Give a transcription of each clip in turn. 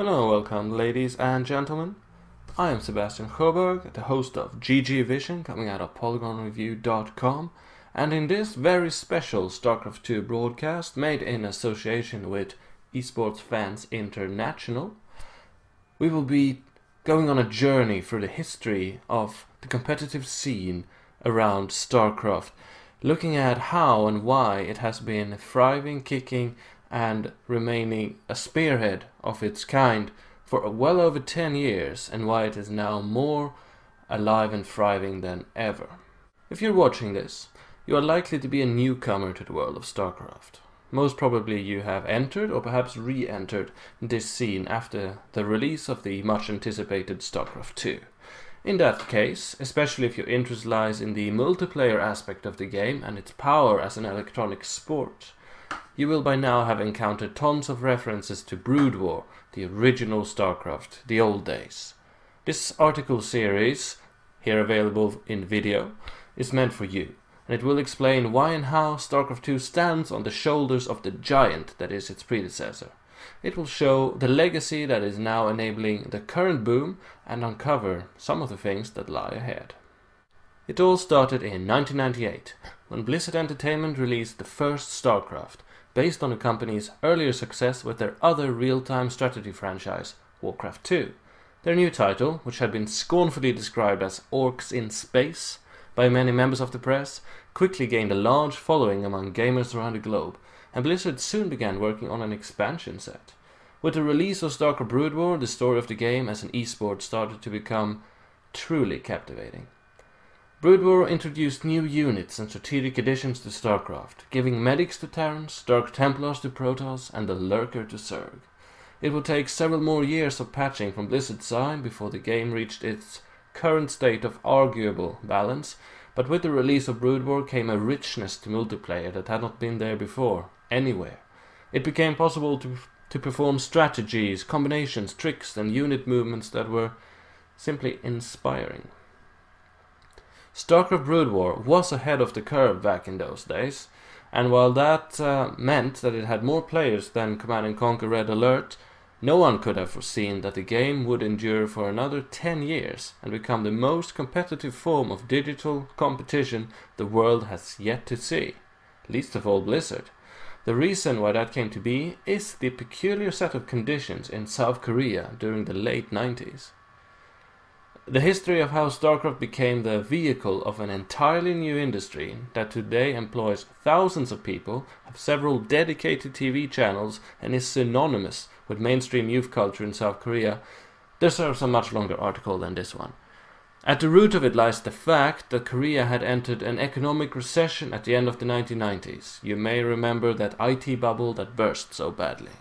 Hello and welcome, ladies and gentlemen. I am Sebastian Sjoberg, the host of GG Vision, coming out of PolygonReview.com, and in this very special StarCraft 2 broadcast, made in association with eSports Fans International, we will be going on a journey through the history of the competitive scene around StarCraft, looking at how and why it has been thriving, kicking, and remaining a spearhead of its kind for well over 10 years, and why it is now more alive and thriving than ever. If you're watching this, you are likely to be a newcomer to the world of StarCraft. Most probably you have entered or perhaps re-entered this scene after the release of the much anticipated StarCraft 2. In that case, especially if your interest lies in the multiplayer aspect of the game and its power as an electronic sport, you will by now have encountered tons of references to Brood War, the original StarCraft, the old days. This article series, here available in video, is meant for you, and it will explain why and how StarCraft 2 stands on the shoulders of the giant that is its predecessor. It will show the legacy that is now enabling the current boom and uncover some of the things that lie ahead. It all started in 1998, when Blizzard Entertainment released the first StarCraft, based on the company's earlier success with their other real-time strategy franchise, Warcraft 2. Their new title, which had been scornfully described as Orcs in Space by many members of the press, quickly gained a large following among gamers around the globe, and Blizzard soon began working on an expansion set. With the release of StarCraft Brood War, the story of the game as an esport started to become truly captivating. Brood War introduced new units and strategic additions to StarCraft, giving medics to Terrans, Dark Templars to Protoss, and the Lurker to Zerg. It would take several more years of patching from Blizzard's side before the game reached its current state of arguable balance, but with the release of Brood War came a richness to multiplayer that had not been there before, anywhere. It became possible to perform strategies, combinations, tricks, and unit movements that were simply inspiring. StarCraft Brood War was ahead of the curve back in those days, and while that meant that it had more players than Command & Conquer Red Alert, no one could have foreseen that the game would endure for another 10 years and become the most competitive form of digital competition the world has yet to see, least of all Blizzard. The reason why that came to be is the peculiar set of conditions in South Korea during the late 90s. The history of how StarCraft became the vehicle of an entirely new industry that today employs thousands of people, have several dedicated TV channels, and is synonymous with mainstream youth culture in South Korea, deserves a much longer article than this one. At the root of it lies the fact that Korea had entered an economic recession at the end of the 1990s. You may remember that IT bubble that burst so badly.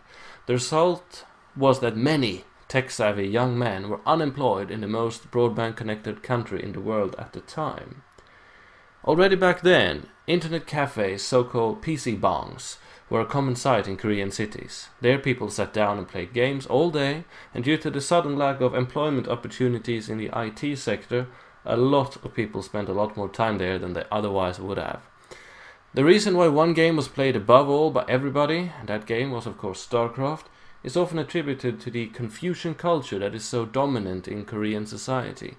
The result was that many tech-savvy young men were unemployed in the most broadband-connected country in the world at the time. Already back then, internet cafes, so-called PC bongs, were a common sight in Korean cities. There people sat down and played games all day, and due to the sudden lack of employment opportunities in the IT sector, a lot of people spent a lot more time there than they otherwise would have. The reason why one game was played above all by everybody, and that game was of course StarCraft, is often attributed to the Confucian culture that is so dominant in Korean society.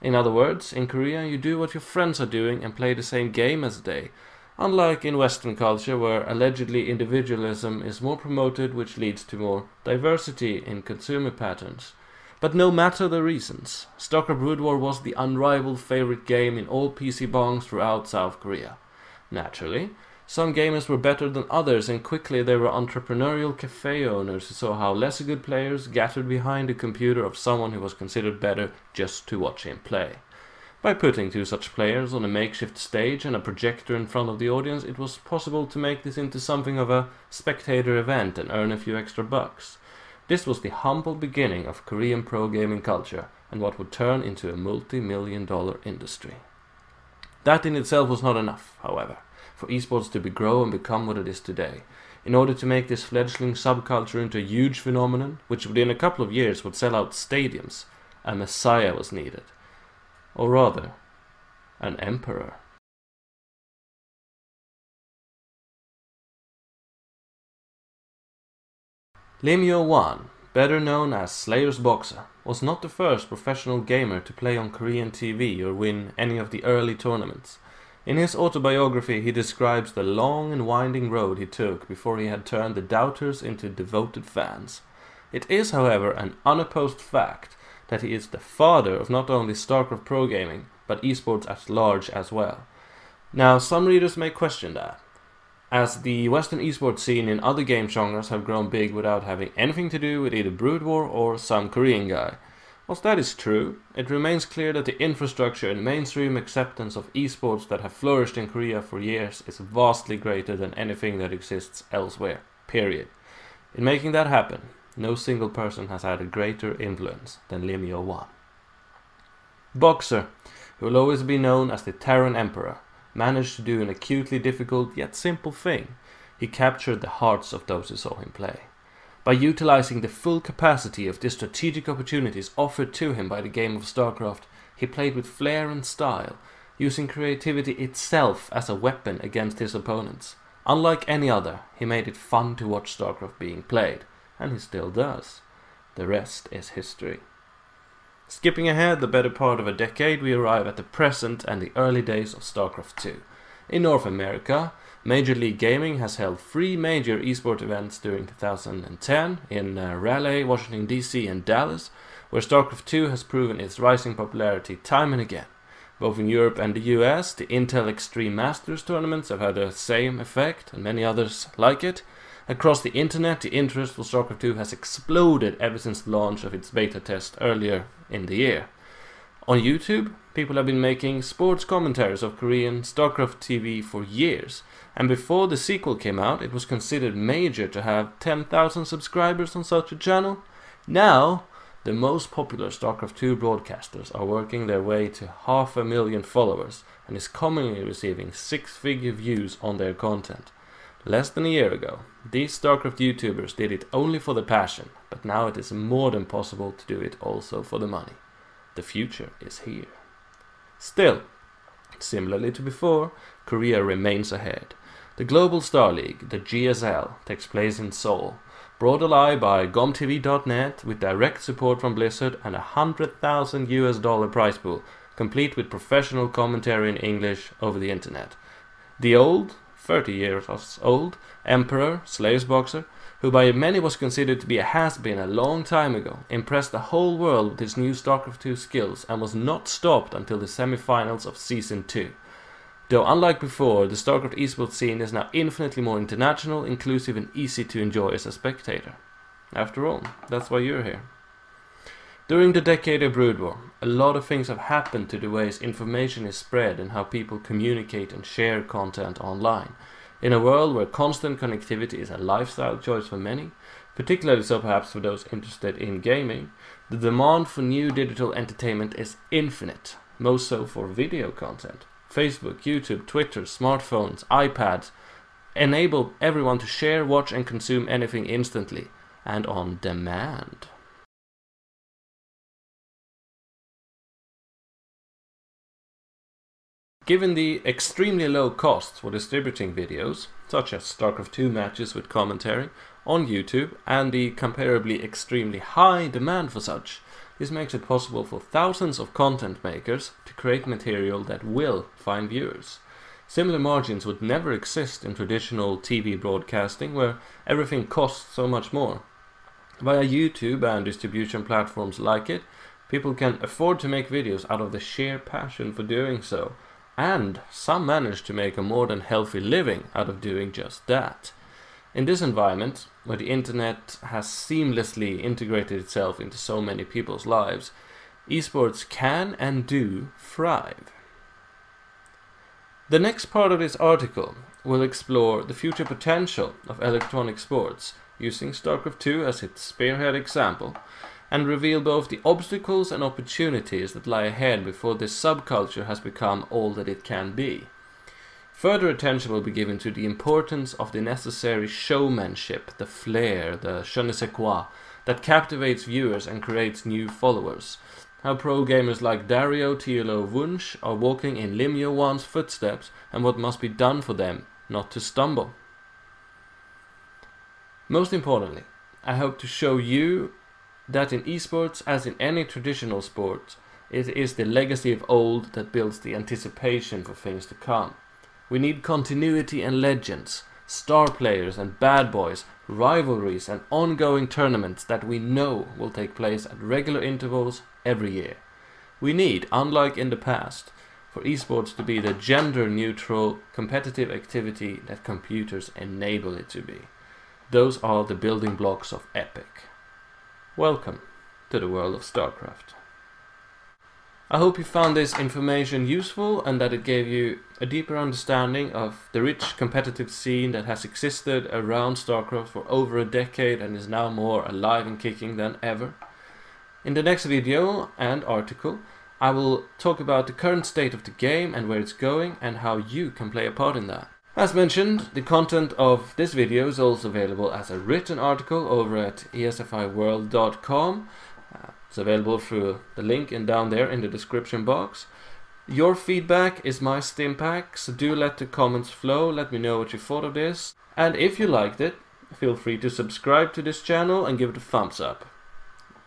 In other words, in Korea you do what your friends are doing and play the same game as they, unlike in Western culture where allegedly individualism is more promoted, which leads to more diversity in consumer patterns. But no matter the reasons, StarCraft Brood War was the unrivaled favorite game in all PC bongs throughout South Korea. Naturally, some gamers were better than others, and quickly there were entrepreneurial cafe owners who saw how lesser good players gathered behind the computer of someone who was considered better just to watch him play. By putting two such players on a makeshift stage and a projector in front of the audience, it was possible to make this into something of a spectator event and earn a few extra bucks. This was the humble beginning of Korean pro gaming culture, and what would turn into a multi-million-dollar industry. That in itself was not enough, however, for esports to grow and become what it is today. In order to make this fledgling subculture into a huge phenomenon, which within a couple of years would sell out stadiums, a messiah was needed. Or rather, an emperor. Lim Yo-wan, better known as Slayer's Boxer, was not the first professional gamer to play on Korean TV or win any of the early tournaments. In his autobiography, he describes the long and winding road he took before he had turned the doubters into devoted fans. It is, however, an unopposed fact that he is the father of not only StarCraft Pro gaming, but esports at large as well. Now, some readers may question that, as the Western esports scene in other game genres have grown big without having anything to do with either Brood War or some Korean guy. Whilst that is true, it remains clear that the infrastructure and mainstream acceptance of esports that have flourished in Korea for years is vastly greater than anything that exists elsewhere, period. In making that happen, no single person has had a greater influence than Lim Yo-wan. Boxer, who will always be known as the Terran Emperor, managed to do an acutely difficult yet simple thing. He captured the hearts of those who saw him play. By utilizing the full capacity of the strategic opportunities offered to him by the game of StarCraft, he played with flair and style, using creativity itself as a weapon against his opponents. Unlike any other, he made it fun to watch StarCraft being played, and he still does. The rest is history. Skipping ahead the better part of a decade, we arrive at the present and the early days of StarCraft 2. In North America, Major League Gaming has held 3 major esports events during 2010 in Raleigh, Washington DC and Dallas, where StarCraft 2 has proven its rising popularity time and again. Both in Europe and the US, the Intel Extreme Masters tournaments have had the same effect, and many others like it. Across the internet, the interest for StarCraft 2 has exploded ever since the launch of its beta test earlier in the year. On YouTube, people have been making sports commentaries of Korean StarCraft TV for years, and before the sequel came out, it was considered major to have 10,000 subscribers on such a channel. Now, the most popular StarCraft 2 broadcasters are working their way to 500,000 followers and is commonly receiving 6-figure views on their content. Less than a year ago, these StarCraft YouTubers did it only for the passion, but now it is more than possible to do it also for the money. The future is here. Still, similarly to before, Korea remains ahead. The Global Star League, the GSL, takes place in Seoul, brought alive by GomTV.net with direct support from Blizzard and $100,000 prize pool, complete with professional commentary in English over the internet. The old, 30 years old, Emperor, Slayer's Boxer, who by many was considered to be a has-been a long time ago, impressed the whole world with his new StarCraft 2 skills and was not stopped until the semi-finals of Season 2. Though unlike before, the StarCraft esports scene is now infinitely more international, inclusive and easy to enjoy as a spectator. After all, that's why you're here. During the decade of Brood War, a lot of things have happened to the ways information is spread and how people communicate and share content online. In a world where constant connectivity is a lifestyle choice for many, particularly so perhaps for those interested in gaming, the demand for new digital entertainment is infinite, most so for video content. Facebook, YouTube, Twitter, smartphones, iPads enable everyone to share, watch and consume anything instantly and on demand. Given the extremely low costs for distributing videos, such as StarCraft 2 matches with commentary, on YouTube, and the comparably extremely high demand for such, this makes it possible for thousands of content makers to create material that will find viewers. Similar margins would never exist in traditional TV broadcasting, where everything costs so much more. Via YouTube and distribution platforms like it, people can afford to make videos out of the sheer passion for doing so, and some manage to make a more than healthy living out of doing just that. In this environment, where the internet has seamlessly integrated itself into so many people's lives, esports can and do thrive. The next part of this article will explore the future potential of electronic sports, using StarCraft 2 as its spearhead example, and reveal both the obstacles and opportunities that lie ahead before this subculture has become all that it can be. Further attention will be given to the importance of the necessary showmanship, the flair, the je ne sais quoi, that captivates viewers and creates new followers. How pro gamers like Dario TLO Wunsch are walking in Lim Yo-wan's footsteps, and what must be done for them not to stumble. Most importantly, I hope to show you that in esports, as in any traditional sport, it is the legacy of old that builds the anticipation for things to come. We need continuity and legends, star players and bad boys, rivalries and ongoing tournaments that we know will take place at regular intervals every year. We need, unlike in the past, for esports to be the gender-neutral competitive activity that computers enable it to be. Those are the building blocks of Epic. Welcome to the world of StarCraft. I hope you found this information useful and that it gave you a deeper understanding of the rich competitive scene that has existed around StarCraft for over a decade and is now more alive and kicking than ever. In the next video and article, I will talk about the current state of the game and where it's going and how you can play a part in that. As mentioned, the content of this video is also available as a written article over at esfiworld.com. It's available through the link down there in the description box. Your feedback is my stimpack, so do let the comments flow, let me know what you thought of this. And if you liked it, feel free to subscribe to this channel and give it a thumbs up.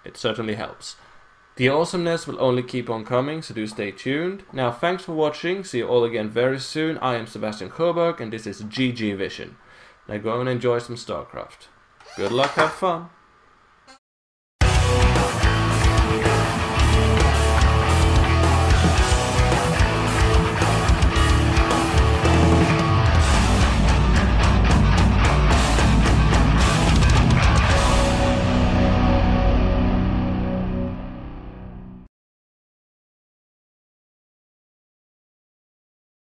It certainly helps. The awesomeness will only keep on coming, so do stay tuned. Now thanks for watching, see you all again very soon. I am Sebastian Sjoberg and this is GG Vision. Now go and enjoy some StarCraft. Good luck, have fun!